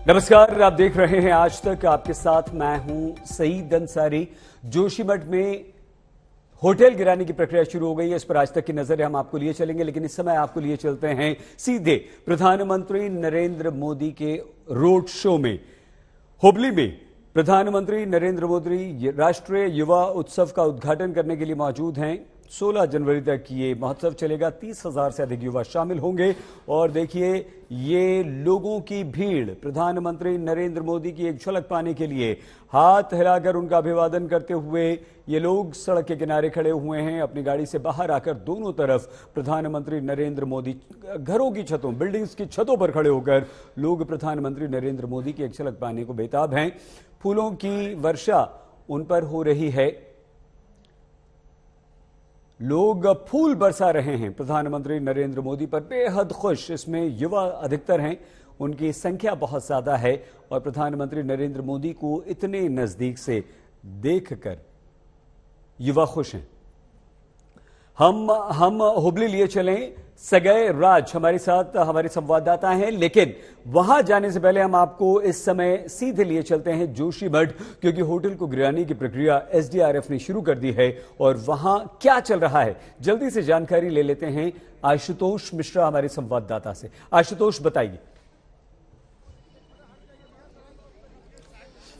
नमस्कार, आप देख रहे हैं आज तक। आपके साथ मैं हूं सईद अंसारी। जोशीमठ में होटल गिराने की प्रक्रिया शुरू हो गई है, इस पर आज तक की नजर हम आपको लिए चलेंगे, लेकिन इस समय आपको लिए चलते हैं सीधे प्रधानमंत्री नरेंद्र मोदी के रोड शो में। हुबली में प्रधानमंत्री नरेंद्र मोदी राष्ट्रीय युवा उत्सव का उद्घाटन करने के लिए मौजूद हैं। 16 जनवरी तक ये महोत्सव चलेगा। 30,000 से अधिक युवा शामिल होंगे। और देखिए, ये लोगों की भीड़ प्रधानमंत्री नरेंद्र मोदी की एक झलक पाने के लिए हाथ हिलाकर उनका अभिवादन करते हुए ये लोग सड़क के किनारे खड़े हुए हैं। अपनी गाड़ी से बाहर आकर दोनों तरफ प्रधानमंत्री नरेंद्र मोदी, घरों की छतों, बिल्डिंग्स की छतों पर खड़े होकर लोग प्रधानमंत्री नरेंद्र मोदी की एक झलक पाने को बेताब हैं। फूलों की वर्षा उन पर हो रही है, लोग फूल बरसा रहे हैं प्रधानमंत्री नरेंद्र मोदी पर, बेहद खुश। इसमें युवा अधिकतर हैं, उनकी संख्या बहुत ज्यादा है और प्रधानमंत्री नरेंद्र मोदी को इतने नजदीक से देखकर युवा खुश हैं। हम हुबली लिए चलें। सगय राज हमारे साथ हमारे संवाददाता हैं, लेकिन वहां जाने से पहले हम आपको इस समय सीधे लिए चलते हैं जोशीमठ, क्योंकि होटल को गिराने की प्रक्रिया एसडीआरएफ ने शुरू कर दी है और वहां क्या चल रहा है जल्दी से जानकारी ले लेते हैं आशुतोष मिश्रा हमारे संवाददाता से। आशुतोष, बताइए।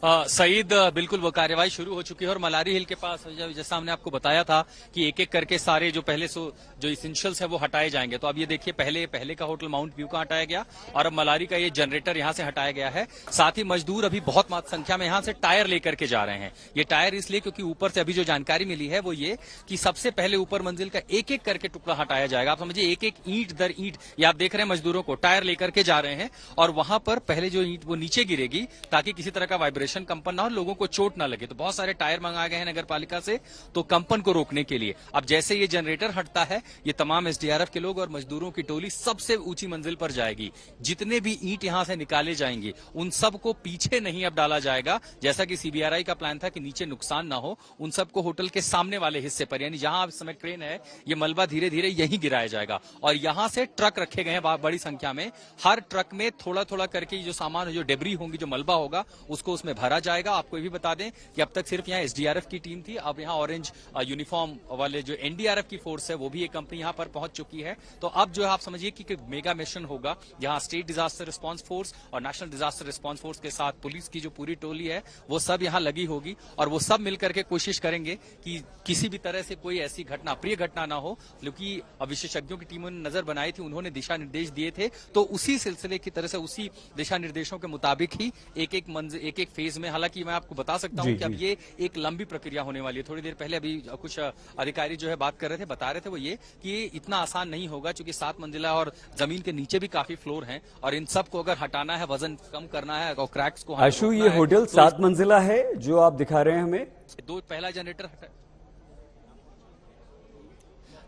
सईद, बिल्कुल वो कार्यवाही शुरू हो चुकी है और मलारी हिल के पास जैसा हमने आपको बताया था कि एक एक करके सारे जो पहले जो इसेंशियल्स है वो हटाए जाएंगे। तो अब ये देखिए, पहले का होटल माउंट व्यू का हटाया गया और अब मलारी का ये जनरेटर यहां से हटाया गया है। साथ ही मजदूर अभी बहुत मात्र संख्या में यहां से टायर लेकर के जा रहे हैं। ये टायर इसलिए क्योंकि ऊपर से अभी जो जानकारी मिली है वो ये कि सबसे पहले ऊपर मंजिल का एक एक करके टुकड़ा हटाया जाएगा। आप समझिए, एक एक ईंट दर ईंट, ये आप देख रहे हैं मजदूरों को टायर लेकर के जा रहे हैं और वहां पर पहले जो ईंट वो नीचे गिरेगी ताकि किसी तरह का वाइब्रेशन, कंपन ना हो, लोगों को चोट ना लगे। तो बहुत सारे टायर मंगाए गए हैं नगर पालिका से, तो कंपन को रोकने के लिए। अब जैसे ये जनरेटर हटता है, ये तमाम एसडीआरएफ के लोग और मजदूरों की टोली सबसे ऊंची मंजिल पर जाएगी। जितने भी ईंट यहां से निकाले जाएंगे उन सबको पीछे नहीं अब डाला जाएगा, जैसा कि सीबीआरआई का प्लान था कि नीचे नुकसान ना हो। उन सबको होटल के सामने वाले हिस्से पर, यानी जहां इस समय क्रेन है, ये मलबा धीरे धीरे यहीं गिराया जाएगा। और यहां से ट्रक रखे गए हैं बड़ी संख्या में। हर ट्रक में थोड़ा थोड़ा करके जो सामान, जो डेब्री होंगी, जो मलबा होगा, उसको उसमें भरा जाएगा। आपको ये भी बता दें कि अब तक सिर्फ यहाँ एसडीआरएफ की टीम थी, अब यहाँ ऑरेंज यूनिफॉर्म वाले जो एनडीआरएफ की फोर्स है वो भी एक कंपनी यहाँ पर पहुंच चुकी है। तो अब जो है आप समझिए कि मेगा मिशन होगा, जहां स्टेट डिजास्टर रिस्पांस फोर्स और नेशनल डिजास्टर रिस्पांस फोर्स के साथ पुलिस की जो पूरी टोली है वो सब यहाँ लगी होगी और वो सब मिलकर के कोशिश करेंगे कि किसी भी तरह से कोई ऐसी घटना, प्रिय घटना ना हो। क्योंकि विशेषज्ञों की टीमों ने नजर बनाई थी, उन्होंने दिशा निर्देश दिए थे, तो उसी सिलसिले की तरह से, उसी दिशा निर्देशों के मुताबिक ही एक एक फेज में, हालांकि मैं आपको बता सकता हूं कि अब ये एक लंबी प्रक्रिया होने वाली है। थोड़ी देर पहले अभी कुछ अधिकारी जो है बात कर रहे थे, बता रहे थे वो ये कि ये इतना आसान नहीं होगा, क्योंकि 7 मंजिला और जमीन के नीचे भी काफी फ्लोर हैं और इन सब को अगर हटाना है, वजन कम करना है और क्रैक्स को। आशु, ये होटल 7 मंजिला है जो आप दिखा रहे हैं हमें। पहला जनरेटर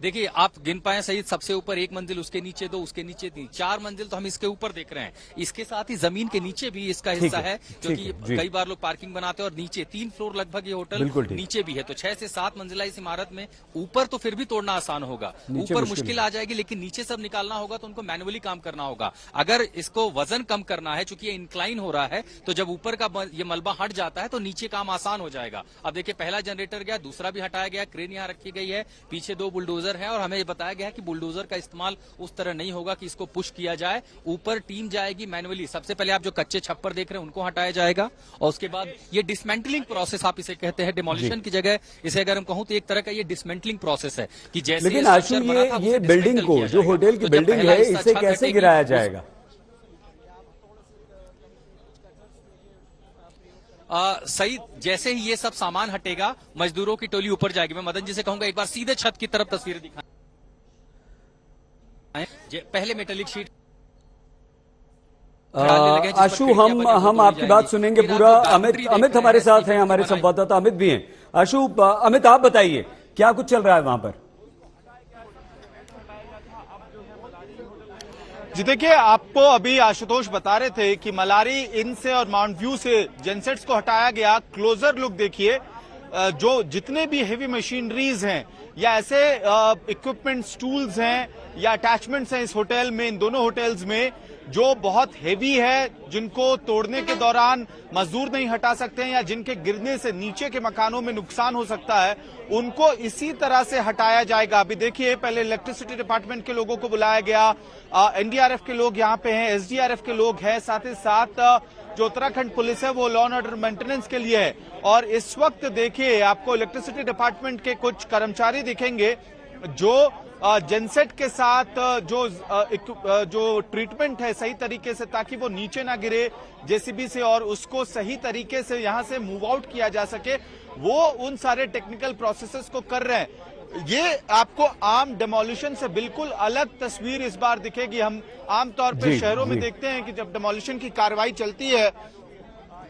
देखिए, आप गिन पाए सही, सबसे ऊपर 1 मंजिल, उसके नीचे 2, उसके नीचे 3, 4 मंजिल तो हम इसके ऊपर देख रहे हैं। इसके साथ ही जमीन के नीचे भी इसका हिस्सा है, क्योंकि कई बार लोग पार्किंग बनाते हैं और नीचे 3 फ्लोर लगभग ये होटल नीचे भी है। तो 6 से 7 मंजिला इस इमारत में। ऊपर तो फिर भी तोड़ना आसान होगा, ऊपर मुश्किल आ जाएगी, लेकिन नीचे सब निकालना होगा तो उनको मैनुअली काम करना होगा। अगर इसको वजन कम करना है, चूंकि ये इंक्लाइन हो रहा है, तो जब ऊपर का ये मलबा हट जाता है तो नीचे काम आसान हो जाएगा। अब देखिए, पहला जनरेटर गया, दूसरा भी हटाया गया, क्रेन यहाँ रखी गई है, पीछे 2 बुलडोजर है और हमें ये बताया गया कि बुलडोजर का इस्तेमाल उस तरह नहीं होगा कि इसको पुश किया जाए। ऊपर टीम जाएगी मैनुअली। सबसे पहले आप जो कच्चे छप्पर देख रहे हैं उनको हटाया जाएगा और उसके बाद ये डिसमेंटलिंग प्रोसेस, आप इसे कहते हैं, डिमोलिशन की जगह इसे अगर हम कहूं तो एक तरह का ये डिसमेंटलिंग प्रोसेस है कि जैसे। लेकिन आशु, ये बिल्डिंग को, जो होटल की बिल्डिंग है, इसे कैसे गिराया जाएगा? सही, जैसे ही ये सब सामान हटेगा, मजदूरों की टोली ऊपर जाएगी। मैं मदन जी से कहूंगा एक बार सीधे छत की तरफ तस्वीरें दिखाएं। पहले मेटेलिक शीट। आशु, हम आपकी बात सुनेंगे पूरा। अमित हमारे साथ हैं, हमारे संवाददाता अमित भी हैं। आशु, अमित आप बताइए क्या कुछ चल रहा है वहां पर? जी देखिए, आपको अभी आशुतोष बता रहे थे कि मलारी इन से और माउंट व्यू से जेनसेट्स को हटाया गया। क्लोजर लुक देखिए, जो जितने भी हेवी मशीनरीज हैं या ऐसे इक्विपमेंट्स, टूल्स हैं या अटैचमेंट्स हैं इस होटल में, इन दोनों होटल्स में, जो बहुत हेवी है, जिनको तोड़ने के दौरान मजदूर नहीं हटा सकते हैं या जिनके गिरने से नीचे के मकानों में नुकसान हो सकता है, उनको इसी तरह से हटाया जाएगा। अभी देखिए, पहले इलेक्ट्रिसिटी डिपार्टमेंट के लोगों को बुलाया गया, एनडीआरएफ के लोग यहाँ पे हैं, एसडीआरएफ के लोग हैं, साथ ही साथ जो उत्तराखंड पुलिस है वो लॉ एंड ऑर्डर मेंटेनेंस के लिए है। और इस वक्त देखिए आपको इलेक्ट्रिसिटी डिपार्टमेंट के कुछ कर्मचारी दिखेंगे जो जेनसेट के साथ जो ट्रीटमेंट है सही तरीके से, ताकि वो नीचे ना गिरे जेसीबी से और उसको सही तरीके से यहां से मूव आउट किया जा सके, वो उन सारे टेक्निकल प्रोसेसेस को कर रहे हैं। ये आपको आम डेमोलिशन से बिल्कुल अलग तस्वीर इस बार दिखेगी। हम आमतौर पे शहरों में देखते हैं कि जब डेमोलिशन की कार्रवाई चलती है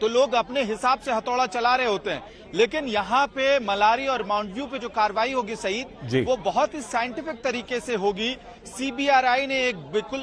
तो लोग अपने हिसाब से हथौड़ा चला रहे होते हैं, लेकिन यहाँ पे मलारी और माउंट व्यू पे जो कार्रवाई होगी सईद, वो बहुत ही साइंटिफिक तरीके से होगी। सीबीआरआई ने एक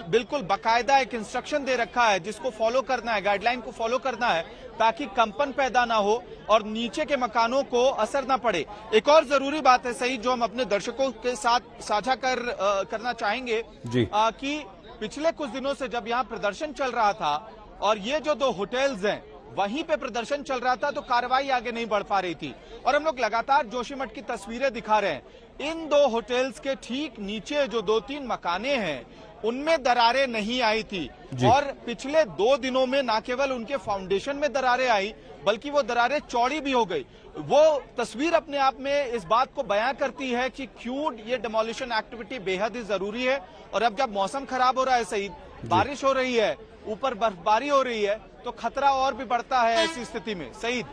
बिल्कुल बाकायदा एक इंस्ट्रक्शन दे रखा है जिसको फॉलो करना है, गाइडलाइन को फॉलो करना है, ताकि कंपन पैदा ना हो और नीचे के मकानों को असर ना पड़े। एक और जरूरी बात है सईद जो हम अपने दर्शकों के साथ साझा करना चाहेंगे कि पिछले कुछ दिनों से जब यहाँ प्रदर्शन चल रहा था और ये जो 2 होटल्स हैं वहीं पे प्रदर्शन चल रहा था, तो कार्रवाई आगे नहीं बढ़ पा रही थी। और हम लोग लगातार जोशीमठ की तस्वीरें दिखा रहे हैं। इन 2 होटल्स के ठीक नीचे जो 2-3 मकाने हैं उनमें दरारें नहीं आई थी, और पिछले 2 दिनों में न केवल उनके फाउंडेशन में दरारें आई बल्कि वो दरारें चौड़ी भी हो गई। वो तस्वीर अपने आप में इस बात को बयां करती है कि क्यों ये डिमोलिशन एक्टिविटी बेहद ही जरूरी है। और अब जब मौसम खराब हो रहा है सईद, बारिश हो रही है, ऊपर बर्फबारी हो रही है, तो खतरा और भी बढ़ता है ऐसी स्थिति में। सईद,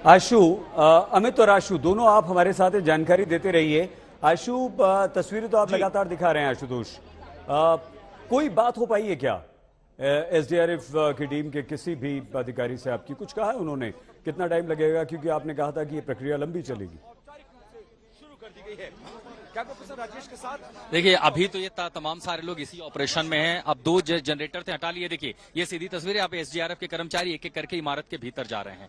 आशु, अमित और आशु दोनों आप हमारे साथ जानकारी देते रहिए। आशु, तस्वीरें तो आप लगातार दिखा रहे हैं आशुतोष, कोई बात हो पाई है क्या एसडीआरएफ की टीम के किसी भी अधिकारी से? आपकी कुछ कहा है उन्होंने, कितना टाइम लगेगा? क्योंकि आपने कहा था कि ये प्रक्रिया लंबी चलेगी। शुरू कर दी गई है। क्या प्रोफेसर राजेश के साथ देखिए, अभी तो ये तमाम सारे लोग इसी ऑपरेशन में हैं। अब 2 जनरेटर थे, हटा लिए। देखिए ये सीधी तस्वीर है, आप एसडीआरएफ के कर्मचारी एक एक करके इमारत के भीतर जा रहे हैं।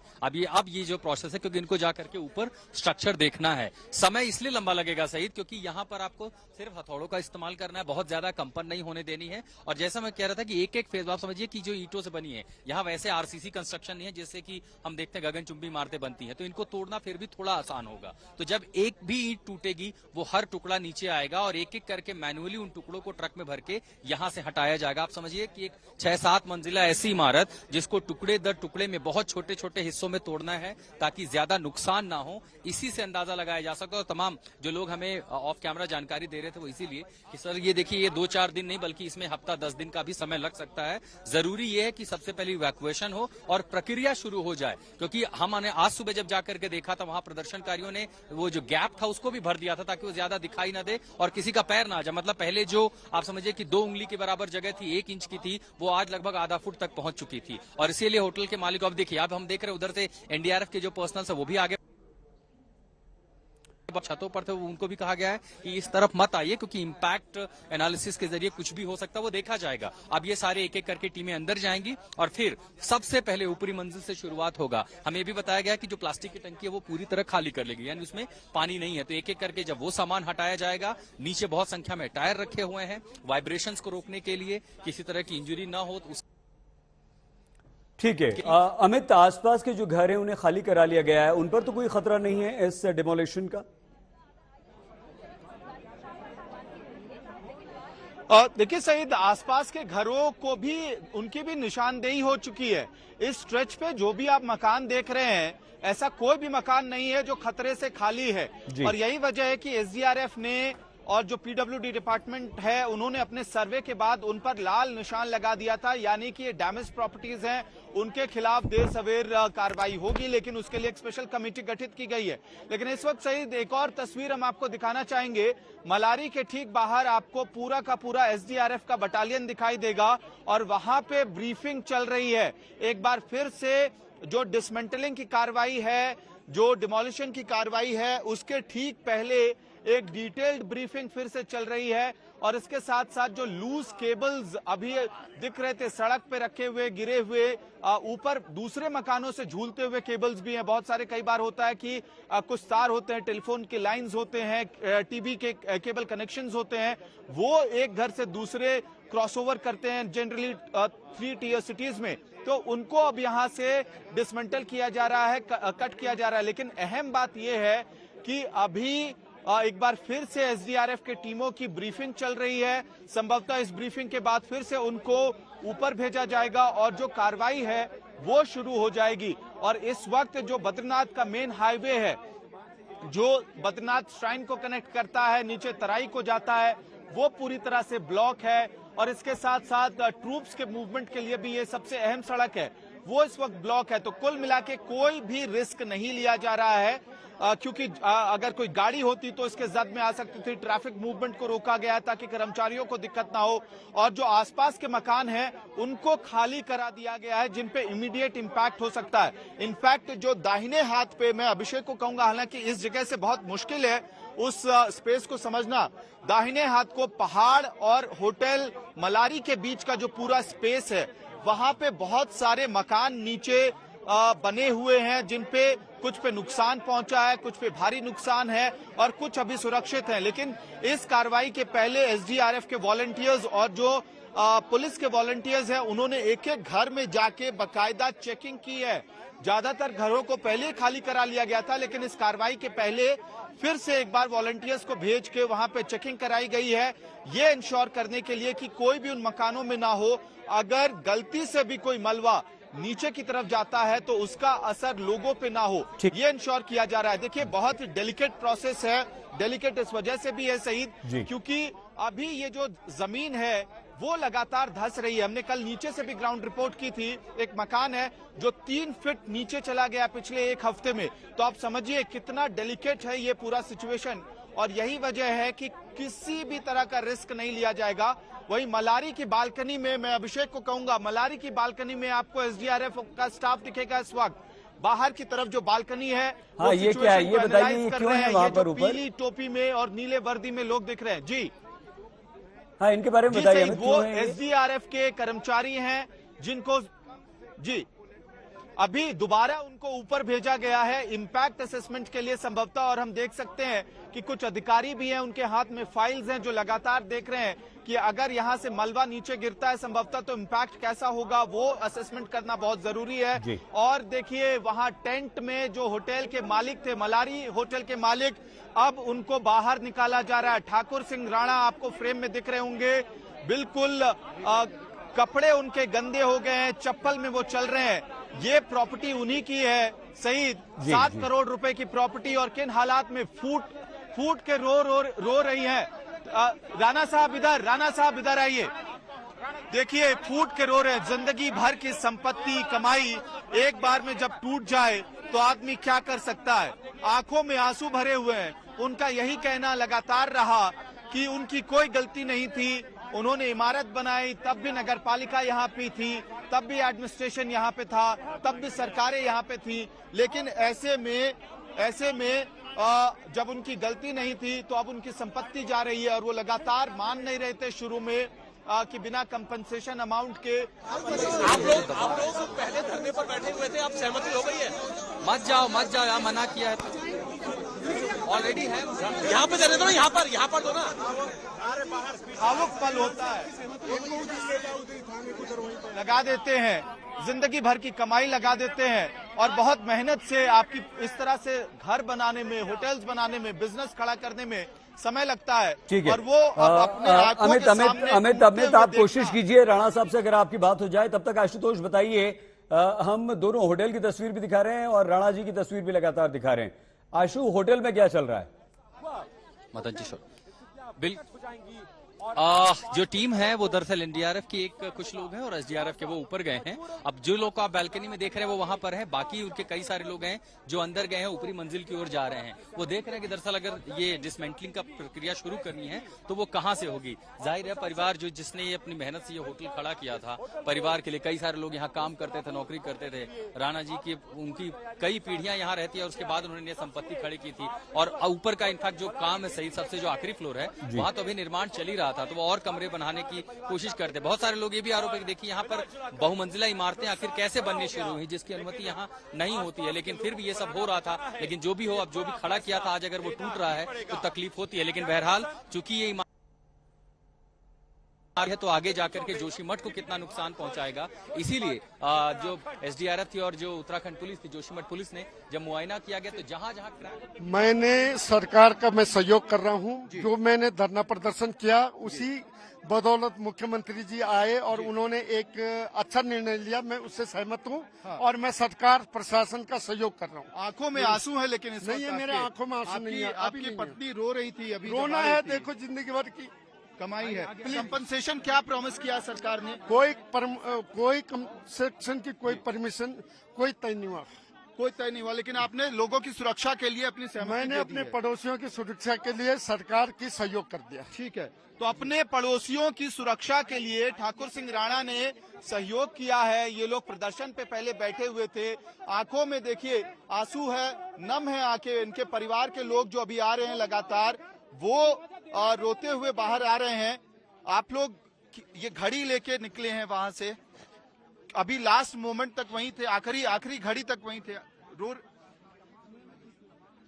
अब ये जो प्रोसेस है, क्योंकि इनको जाकर के ऊपर स्ट्रक्चर देखना है, समय इसलिए लंबा लगेगा सईद क्योंकि यहाँ पर आपको सिर्फ हथौड़ों का इस्तेमाल करना है, बहुत ज्यादा कंपन नहीं होने देनी है। और जैसा मैं कह रहा था कि एक एक फेज, आप समझिए कि जो ईंटों से बनी है, यहाँ वैसे आरसीसी कंस्ट्रक्शन नहीं है जैसे कि हम देखते हैं गगनचुंबी इमारतें बनती हैं, तो इनको तोड़ना फिर भी थोड़ा आसान होगा। तो जब एक भी ईंट टूटेगी वो हर टुकड़ा नीचे आएगा और एक एक करके मैन्युअली उन टुकड़ों को ट्रक में भर के यहां से हटाया जाएगा। आप समझिए कि एक 6-7 मंजिला ऐसी इमारत जिसको टुकड़े दर टुकड़े में बहुत छोटे छोटे हिस्सों में तोड़ना है ताकि ज्यादा नुकसान ना हो, इसी से अंदाजा लगाया जा सकता है। और तमाम जो लोग हमें ऑफ कैमरा जानकारी दे रहे थे वो इसीलिए कि सर ये देखिए, ये 2-4 दिन नहीं बल्कि इसमें हफ्ता 10 दिन का भी समय लग सकता है। जरूरी ये है कि सबसे पहले इवैक्यूएशन हो और प्रक्रिया शुरू हो जाए, क्योंकि हमने आज सुबह जब जाकर के देखा था वहां प्रदर्शनकारियों ने वो जो गैप था उसको भी भर दिया था ताकि वो ज्यादा दिखाई ना दे और किसी का पैर ना आ जाए। मतलब पहले जो आप समझिए कि 2 उंगली के बराबर जगह थी, 1 इंच की थी, वो आज लगभग आधा फुट तक पहुंच चुकी थी। और इसीलिए होटल के मालिक, अब देखिए, अब हम देख रहे हैं उधर से एनडीआरएफ के जो पर्सनल है वो भी आगे छतों पर थे, उनको भी कहा गया है कि इस तरफ मत आइए क्योंकि इंपैक्ट एनालिसिस के जरिए कुछ भी हो सकता है, वो देखा जाएगा। अब ये सारे एक एक करके टीमें अंदर जाएंगी और फिर सबसे पहले ऊपरी मंजिल से शुरुआत होगा। हमें भी बताया गया कि जो प्लास्टिक की टंकी है वो पूरी तरह खाली कर लेगी, यानी उसमें पानी नहीं है। तो एक एक करके जब वो सामान हटाया जाएगा, नीचे बहुत संख्या में टायर रखे हुए हैं वाइब्रेशंस को रोकने के लिए, किसी तरह की इंजरी ना हो। ठीक है अमित, आसपास के जो घर हैं उन्हें खाली करा लिया गया है, उन पर तो कोई खतरा नहीं है इस डिमोलिशन का? देखिए सईद, आसपास के घरों को भी उनकी भी निशानदेही हो चुकी है। इस स्ट्रेच पे जो भी आप मकान देख रहे हैं, ऐसा कोई भी मकान नहीं है जो खतरे से खाली है। और यही वजह है कि एसडीआरएफ ने और जो पीडब्ल्यूडी डिपार्टमेंट है उन्होंने अपने सर्वे के बाद उन पर लाल निशान लगा दिया था, यानी कि ये डैमेज प्रॉपर्टीज हैं, उनके खिलाफ देर सवेर कार्रवाई होगी, लेकिन उसके लिए एक स्पेशल कमेटी गठित की गई है। लेकिन इस वक्त सईद एक और तस्वीर हम आपको दिखाना चाहेंगे। मलारी के ठीक बाहर आपको पूरा का पूरा एसडीआरएफ का बटालियन दिखाई देगा और वहां पे ब्रीफिंग चल रही है। एक बार फिर से जो डिसमेंटलिंग की कार्रवाई है, जो डिमोलिशन की कार्रवाई है, उसके ठीक पहले एक डिटेल्ड ब्रीफिंग फिर से चल रही है और इसके साथ साथ जो लूज केबल्स अभी दिख रहे थे सड़क पे रखे हुए, गिरे हुए, ऊपर दूसरे मकानों से झूलते हुए केबल्स भी हैं। बहुत सारे कई बार होता है कि कुछ तार होते हैं, टेलीफोन के लाइंस होते हैं, टीवी के केबल कनेक्शंस होते हैं, वो एक घर से दूसरे क्रॉसओवर करते हैं जनरली 3 टियर सिटीज में, तो उनको अब यहां से डिसमेंटल किया जा रहा है, कट किया जा रहा है। लेकिन अहम बात यह है कि अभी एक बार फिर से एसडीआरएफ के टीमों की ब्रीफिंग चल रही है। संभवतः इस ब्रीफिंग के बाद फिर से उनको ऊपर भेजा जाएगा और जो कार्रवाई है वो शुरू हो जाएगी। और इस वक्त जो बद्रीनाथ का मेन हाईवे है, जो बद्रीनाथ श्राइन को कनेक्ट करता है, नीचे तराई को जाता है, वो पूरी तरह से ब्लॉक है। और इसके साथ साथ ट्रूप्स के मूवमेंट के लिए भी ये सबसे अहम सड़क है, वो इस वक्त ब्लॉक है। तो कुल मिला के कोई भी रिस्क नहीं लिया जा रहा है, क्योंकि अगर कोई गाड़ी होती तो इसके जद में आ सकती थी। ट्रैफिक मूवमेंट को रोका गया ताकि कर्मचारियों को दिक्कत ना हो, और जो आसपास के मकान हैं उनको खाली करा दिया गया है जिन पे इमीडिएट इंपैक्ट हो सकता है। इनफैक्ट जो दाहिने हाथ पे, मैं अभिषेक को कहूंगा, हालांकि इस जगह से बहुत मुश्किल है उस स्पेस को समझना, दाहिने हाथ को पहाड़ और होटल मलारी के बीच का जो पूरा स्पेस है, वहां पे बहुत सारे मकान नीचे बने हुए हैं, जिन पे कुछ पे नुकसान पहुंचा है, कुछ पे भारी नुकसान है और कुछ अभी सुरक्षित हैं। लेकिन इस कार्रवाई के पहले एसडीआरएफ के वॉलंटियर्स और जो पुलिस के वॉलंटियर्स हैं, उन्होंने एक एक घर में जाके बाकायदा चेकिंग की है। ज्यादातर घरों को पहले खाली करा लिया गया था, लेकिन इस कार्रवाई के पहले फिर से एक बार वॉलंटियर्स को भेज के वहां पे चेकिंग कराई गई है, ये इंश्योर करने के लिए कि कोई भी उन मकानों में ना हो। अगर गलती से भी कोई मलबा नीचे की तरफ जाता है तो उसका असर लोगों पे ना हो, ये इंश्योर किया जा रहा है। देखिए, बहुत ही डेलिकेट प्रोसेस है। डेलिकेट इस वजह से भी है सईद, क्योंकि अभी ये जो जमीन है वो लगातार धंस रही है। हमने कल नीचे से भी ग्राउंड रिपोर्ट की थी। एक मकान है जो 3 फीट नीचे चला गया पिछले 1 हफ्ते में, तो आप समझिए कितना डेलिकेट है ये पूरा सिचुएशन। और यही वजह है कि किसी भी तरह का रिस्क नहीं लिया जाएगा। वहीं मलारी की बालकनी में, मैं अभिषेक को कहूंगा, मलारी की बालकनी में आपको एसडीआरएफ का स्टाफ दिखेगा इस वक्त। बाहर की तरफ जो बालकनी है, हाँ, ये क्या है, ये बताइए, क्यों है वहां पर ऊपर पीली टोपी में और नीले वर्दी में लोग दिख रहे हैं? जी हाँ, इनके बारे में बताइए। वो एसडीआरएफ के कर्मचारी हैं जिनको जी अभी दोबारा उनको ऊपर भेजा गया है इंपैक्ट असेसमेंट के लिए संभवतः। और हम देख सकते हैं कि कुछ अधिकारी भी हैं, उनके हाथ में फाइल्स हैं, जो लगातार देख रहे हैं कि अगर यहां से मलबा नीचे गिरता है संभवतः तो इंपैक्ट कैसा होगा, वो असेसमेंट करना बहुत जरूरी है। और देखिए, वहां टेंट में जो होटल के मालिक थे, मलारी होटल के मालिक, अब उनको बाहर निकाला जा रहा है। ठाकुर सिंह राणा आपको फ्रेम में दिख रहे होंगे, बिल्कुल कपड़े उनके गंदे हो गए हैं, चप्पल में वो चल रहे हैं। ये प्रॉपर्टी उन्हीं की है सईद, 7 करोड़ रुपए की प्रॉपर्टी, और किन हालात में फूट के रो रही है। राणा साहब इधर आइए। देखिए, फूट के रो रहे हैं। जिंदगी भर की संपत्ति, कमाई एक बार में जब टूट जाए तो आदमी क्या कर सकता है। आंखों में आंसू भरे हुए हैं। उनका यही कहना लगातार रहा कि उनकी कोई गलती नहीं थी। उन्होंने इमारत बनाई, तब भी नगर पालिका यहाँ पे थी, तब भी एडमिनिस्ट्रेशन यहाँ पे था, तब भी सरकारें यहाँ पे थी। लेकिन ऐसे में जब उनकी गलती नहीं थी तो अब उनकी संपत्ति जा रही है। और वो लगातार मान नहीं रहे थे शुरू में कि बिना कंपनसेशन अमाउंट के। आप लोग पहले धरने पर बैठे हुए थे, अब सहमति हो गई है? मत जाओ, यहाँ मना किया है ऑलरेडी है। यहाँ पे देने दो ना, यहाँ पर दो ना। भावुक पल होता है, लगा देते हैं, जिंदगी भर की कमाई लगा देते हैं, और बहुत मेहनत से आपकी इस तरह से घर बनाने में, होटल्स बनाने में, बिजनेस खड़ा करने में समय लगता है। ठीक है, और वो अपने आंखों के सामने अमित आप कोशिश कीजिए राणा साहब से अगर आपकी बात हो जाए। तब तक आशुतोष बताइए, हम दोनों होटल की तस्वीर भी दिखा रहे हैं और राणा जी की तस्वीर भी लगातार दिखा रहे हैं। आशु, होटल में क्या चल रहा है? मदन जी बिल्कुल, जो टीम है वो दरअसल एनडीआरएफ की कुछ लोग हैं और एसडीआरएफ के वो ऊपर गए हैं। अब जो लोग आप बैल्कनी में देख रहे हैं वो वहां पर है, बाकी उनके कई सारे लोग हैं जो अंदर गए हैं, ऊपरी मंजिल की ओर जा रहे हैं। वो देख रहे हैं कि दरअसल अगर ये डिसमेंटलिंग का प्रक्रिया शुरू करनी है तो वो कहां से होगी। जाहिर है, परिवार जिसने ये अपनी मेहनत से ये होटल खड़ा किया था, परिवार के लिए कई सारे लोग यहाँ काम करते थे, नौकरी करते थे। राणा जी की उनकी कई पीढ़ियां यहाँ रहती है, उसके बाद उन्होंने संपत्ति खड़ी की थी। और ऊपर का इनफैक्ट जो काम है सही, सबसे जो आखिरी फ्लोर है वहां तो अभी निर्माण चल ही रहा था। था, तो वो और कमरे बनाने की कोशिश करते। बहुत सारे लोग ये भी आरोप है कि देखिए यहाँ पर बहुमंजिला इमारतें आखिर कैसे बननी शुरू हुई, जिसकी अनुमति यहाँ नहीं होती है, लेकिन फिर भी ये सब हो रहा था। लेकिन जो भी हो, अब जो भी खड़ा किया था आज अगर वो टूट रहा है तो तकलीफ होती है। लेकिन बहरहाल चूंकि ये है तो आगे जाकर के जोशीमठ को कितना नुकसान पहुंचाएगा, इसीलिए जो एसडीआरएफ थी और जो उत्तराखंड पुलिस थी, जोशीमठ पुलिस ने जब मुआयना किया गया तो जहां जहां क्रैक, मैंने सरकार का मैं सहयोग कर रहा हूं। जो मैंने धरना प्रदर्शन किया उसी बदौलत मुख्यमंत्री जी आए और उन्होंने एक अच्छा निर्णय लिया, मैं उससे सहमत हूं। और मैं सरकार प्रशासन का सहयोग कर रहा हूं। आंखों में आंसू है, लेकिन इस नहीं है, वक्त मेरे आंखों में आंसू नहीं है। आपकी पत्नी रो रही थी, अभी रोना है, देखो जिंदगी भर की कमाई है। कंपनसेशन क्या प्रॉमिस किया सरकार ने? कोई कंसेक्शन की कोई परमिशन कोई तय नहीं हुआ, कोई तय नहीं हुआ, लेकिन आपने लोगों की सुरक्षा के लिए अपनी सहमति मैंने दे दी अपने है। पड़ोसियों की सुरक्षा के लिए सरकार की सहयोग कर दिया। ठीक है, तो अपने पड़ोसियों की सुरक्षा के लिए ठाकुर सिंह राणा ने सहयोग किया है। ये लोग प्रदर्शन पे पहले बैठे हुए थे, आंखों में देखिए आंसू है, नम है आंखें। इनके परिवार के लोग जो अभी आ रहे हैं लगातार, वो रोते हुए बाहर आ रहे हैं। आप लोग ये घड़ी लेके निकले हैं वहां से, अभी लास्ट मोमेंट तक वहीं थे, आखिरी घड़ी तक वहीं थे।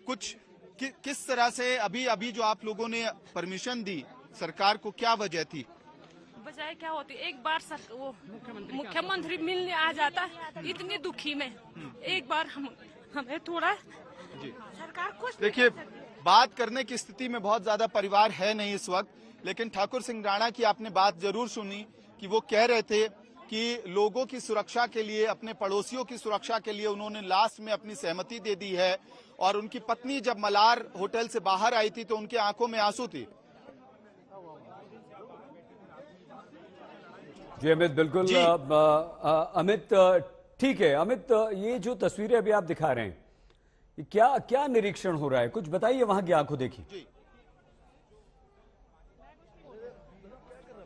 कुछ किस तरह से अभी जो आप लोगों ने परमिशन दी सरकार को, क्या वजह थी? बजाय क्या होती, एक बार वो मुख्यमंत्री मिलने आ जाता, इतनी दुखी में एक बार हमें थोड़ा सरकार कुछ देखिए, बात करने की स्थिति में बहुत ज्यादा परिवार है नहीं इस वक्त, लेकिन ठाकुर सिंह राणा की आपने बात जरूर सुनी कि वो कह रहे थे कि लोगों की सुरक्षा के लिए, अपने पड़ोसियों की सुरक्षा के लिए उन्होंने लास्ट में अपनी सहमति दे दी है। और उनकी पत्नी जब मलार होटल से बाहर आई थी तो उनकी आंखों में आंसू थी। जी अमित, बिल्कुल जी। अमित ठीक है। अमित, ये जो तस्वीरें अभी आप दिखा रहे हैं, क्या क्या निरीक्षण हो रहा है, कुछ बताइए, वहां की आंखों देखी।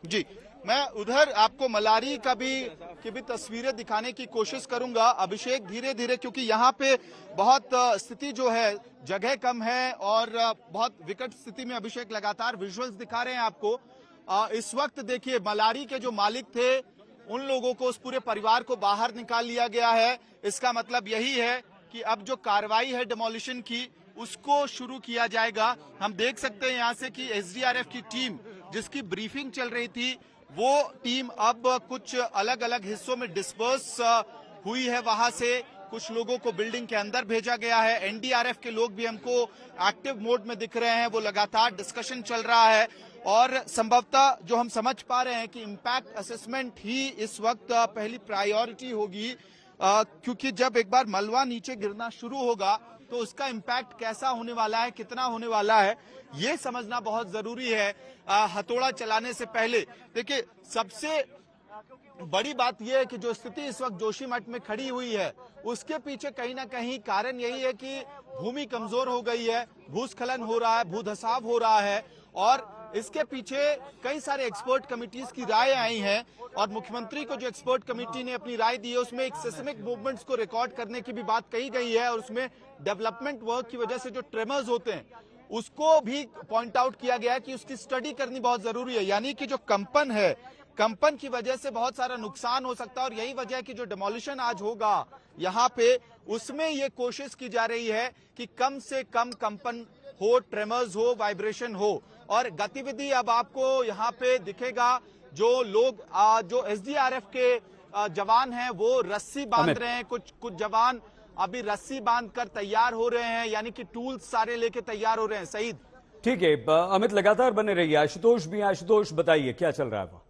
जी, मैं उधर आपको मलारी की भी तस्वीरें दिखाने की कोशिश करूंगा। अभिषेक, धीरे धीरे, क्योंकि यहाँ पे बहुत स्थिति जो है जगह कम है और बहुत विकट स्थिति में अभिषेक लगातार विजुअल्स दिखा रहे हैं आपको। इस वक्त देखिए, मलारी के जो मालिक थे उन लोगों को, उस पूरे परिवार को बाहर निकाल लिया गया है। इसका मतलब यही है कि अब जो कार्रवाई है डिमोलिशन की, उसको शुरू किया जाएगा। हम देख सकते हैं यहाँ से कि एसडीआरएफ की टीम, जिसकी ब्रीफिंग चल रही थी, वो टीम अब कुछ अलग अलग हिस्सों में डिस्पर्स हुई है। वहां से कुछ लोगों को बिल्डिंग के अंदर भेजा गया है। एनडीआरएफ के लोग भी हमको एक्टिव मोड में दिख रहे हैं, वो लगातार डिस्कशन चल रहा है। और संभवतः जो हम समझ पा रहे हैं कि इम्पैक्ट असेसमेंट ही इस वक्त पहली प्रायोरिटी होगी, क्योंकि जब एक बार मलबा नीचे गिरना शुरू होगा तो उसका इम्पैक्ट कैसा होने वाला है, कितना होने वाला है, ये समझना बहुत जरूरी है हथौड़ा चलाने से पहले। देखिए, सबसे बड़ी बात यह है कि जो स्थिति इस वक्त जोशीमठ में खड़ी हुई है, उसके पीछे कहीं ना कहीं कारण यही है कि भूमि कमजोर हो गई है, भूस्खलन हो रहा है, भूधसाव हो रहा है। और इसके पीछे कई सारे एक्सपर्ट कमिटीज की राय आई हैं और मुख्यमंत्री को जो एक्सपर्ट कमेटी ने अपनी राय दी है, उसमें एक सिस्मिक मूवमेंट्स को रिकॉर्ड करने की भी बात कही गई है। और उसमें डेवलपमेंट वर्क की वजह से जो ट्रेमर्स होते हैं, उसको भी पॉइंट आउट किया गया है कि उसकी स्टडी करनी बहुत जरूरी है। यानी कि जो कंपन है, कंपन की वजह से बहुत सारा नुकसान हो सकता है। और यही वजह है कि जो डिमोलिशन आज होगा यहाँ पे, उसमें ये कोशिश की जा रही है कि कम से कम कंपन हो, ट्रेमर्स हो, वाइब्रेशन हो। और गतिविधि अब आपको यहाँ पे दिखेगा। जो लोग, जो एसडीआरएफ के जवान हैं, वो रस्सी बांध रहे हैं। कुछ जवान अभी रस्सी बांधकर तैयार हो रहे हैं, यानी कि टूल्स सारे लेके तैयार हो रहे हैं। सईद, ठीक है अमित, लगातार बने रहिए। आशुतोष भी, आशुतोष बताइए क्या चल रहा है वहां।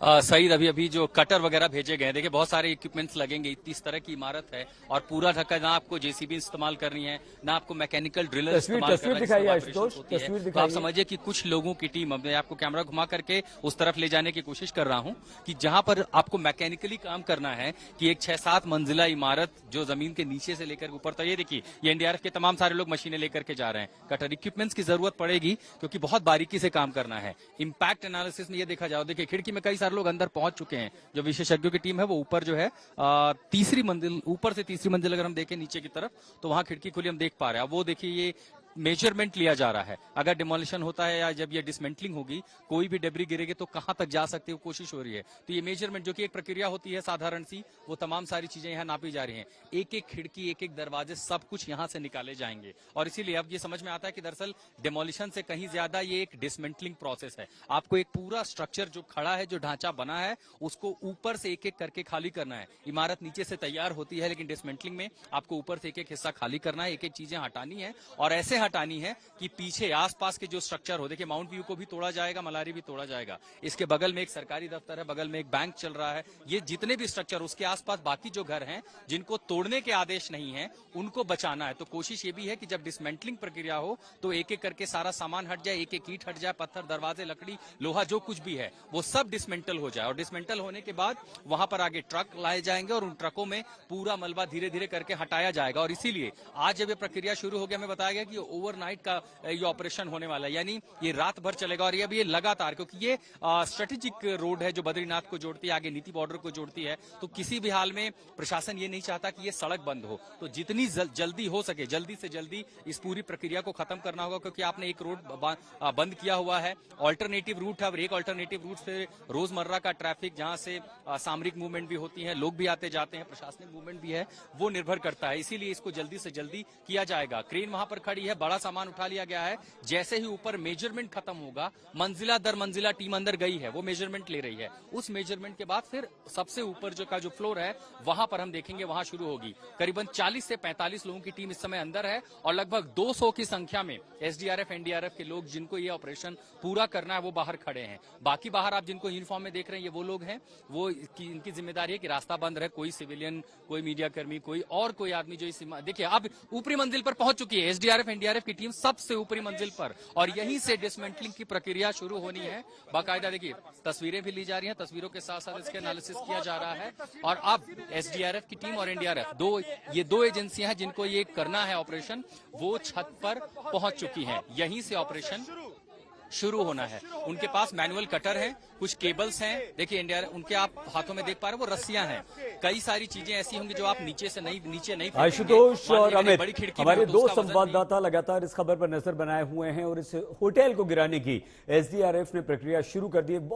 सईद, अभी जो कटर वगैरह भेजे गए, देखिए बहुत सारे इक्विपमेंट्स लगेंगे। इस तरह की इमारत है और पूरा ढका, ना आपको जेसीबी इस्तेमाल करनी है, ना आपको मैकेनिकल ड्रिलर इस्तेमाल करना है। दिखाइए आशुतोष, तस्वीर तो दिखाइए। आप समझिए कि कुछ लोगों की टीम, अब मैं आपको कैमरा घुमा करके उस तरफ ले जाने की कोशिश कर रहा हूं कि जहां पर आपको मैकेनिकली काम करना है कि एक 6-7 मंजिला इमारत जो जमीन के नीचे से लेकर ऊपर तक, ये देखिए ये एनडीआरएफ के तमाम सारे लोग मशीनें लेकर के जा रहे हैं। कटर इक्विपमेंट्स की जरूरत पड़ेगी क्योंकि बहुत बारीकी से काम करना है। इम्पैक्ट एनालिसिस में ये देखा जाओ, देखिए खिड़की में कई सारे लोग अंदर पहुंच चुके हैं। जो विशेषज्ञों की टीम है वो ऊपर जो है तीसरी मंजिल, ऊपर से तीसरी मंजिल अगर हम देखें नीचे की तरफ, तो वहां खिड़की खुली हम देख पा रहे हैं। अब वो देखिए, ये मेजरमेंट लिया जा रहा है। अगर डिमोलिशन होता है या जब ये डिसमेंटलिंग होगी, कोई भी डेब्री गिरेगी तो कहां तक जा सकते हो, कोशिश हो रही है। तो ये मेजरमेंट जो कि एक प्रक्रिया होती है साधारण सी, वो तमाम सारी चीजें यहाँ नापी जा रही हैं। एक एक खिड़की, एक एक दरवाजे, सब कुछ यहाँ से निकाले जाएंगे। और इसीलिए अब ये समझ में आता है कि दरअसल डिमोलिशन से कहीं ज्यादा ये एक डिसमेंटलिंग प्रोसेस है। आपको एक पूरा स्ट्रक्चर जो खड़ा है, जो ढांचा बना है, उसको ऊपर से एक एक करके खाली करना है। इमारत नीचे से तैयार होती है, लेकिन डिसमेंटलिंग में आपको ऊपर से एक एक हिस्सा खाली करना है, एक एक चीजें हटानी है और ऐसे हटानी है कि पीछे आसपास के जो स्ट्रक्चर हो, देखिए माउंट व्यू को भी तोड़ा जाएगा, मलारी भी तोड़ा जाएगा। इसके बगल में एक सरकारी दफ्तर है, बगल में एक बैंक चल रहा है। ये जितने भी स्ट्रक्चर, उसके आसपास बाकी जो घर हैं जिनको तोड़ने के आदेश नहीं है, उनको बचाना है। तो कोशिश ये भी है कि जब डिसमेंटलिंग प्रक्रिया हो तो एक एक करके सारा सामान हट जाए, एक एक ईंट हट जाए, पत्थर, दरवाजे, लकड़ी, लोहा, जो कुछ भी है वो सब डिसमेंटल हो जाए। और डिसमेंटल होने के बाद वहां पर आगे ट्रक लाए जाएंगे और उन ट्रकों में पूरा मलबा धीरे धीरे करके हटाया जाएगा। और इसीलिए आज जब ये प्रक्रिया शुरू हो गया, हमें बताया गया कि ओवरनाइट का ये ऑपरेशन होने वाला है, यानी ये रात भर चलेगा। और ये लगातार, क्योंकि ये स्ट्रेटेजिक रोड है जो बद्रीनाथ को जोड़ती है, आगे नीति बॉर्डर को जोड़ती है, तो किसी भी हाल में प्रशासन ये नहीं चाहता कि ये सड़क बंद हो। तो जितनी जल्दी हो सके, जल्दी से जल्दी इस पूरी प्रक्रिया को खत्म करना होगा, क्योंकि आपने एक रोड बंद किया हुआ है, ऑल्टरनेटिव रूट है। और एक ऑल्टरनेटिव रूट से रोजमर्रा का ट्रैफिक, जहां से सामरिक मूवमेंट भी होती है, लोग भी आते जाते हैं, प्रशासनिक मूवमेंट भी है, वो निर्भर करता है। इसीलिए इसको जल्दी से जल्दी किया जाएगा। क्रेन वहां पर खड़ी है, बड़ा सामान उठा लिया गया है। जैसे ही ऊपर मेजरमेंट खत्म होगा, मंजिला दर मंजिला टीम अंदर गई है, वो मेजरमेंट ले रही है। उस मेजरमेंट के बाद फिर सबसे ऊपर जो फ्लोर है, वहां पर हम देखेंगे, वहां शुरू होगी। करीबन 40 से 45 लोगों की टीम इस समय अंदर है और लगभग 200 की संख्या में एसडीआरएफ, एनडीआरएफ के लोग, जिनको ये ऑपरेशन पूरा करना है, वो बाहर खड़े हैं। बाकी बाहर आप जिनको यूनिफॉर्म में देख रहे हैं, ये वो लोग हैं, वो इनकी जिम्मेदारी है कि रास्ता बंद रहे। कोई सिविलियन, कोई मीडिया कर्मी, कोई आदमी जो इस, देखिए अब ऊपरी मंजिल पर पहुंच चुकी है एसडीआरएफ, एनडीआरएफ की टीम, सबसे ऊपरी मंजिल पर, और यहीं से डिसमेंटलिंग की प्रक्रिया शुरू होनी है। बाकायदा देखिए तस्वीरें भी ली जा रही हैं, तस्वीरों के साथ साथ इसके एनालिसिस किया जा रहा है। और अब एसडीआरएफ की टीम और एनडीआरएफ, ये दो एजेंसियां हैं जिनको ये करना है ऑपरेशन, वो छत पर पहुंच चुकी हैं। यहीं से ऑपरेशन शुरू होना है। उनके पास मैनुअल कटर है, कुछ केबल्स हैं, देखिए इंडिया, उनके आप हाथों में देख पा रहे हैं, वो रस्सियां हैं। कई सारी चीजें ऐसी होंगी जो आप नीचे नहीं आशुतोष और अमित, हमारे दो तो संवाददाता लगातार इस खबर पर नजर बनाए हुए हैं और इस होटल को गिराने की एसडीआरएफ ने प्रक्रिया शुरू कर दी है।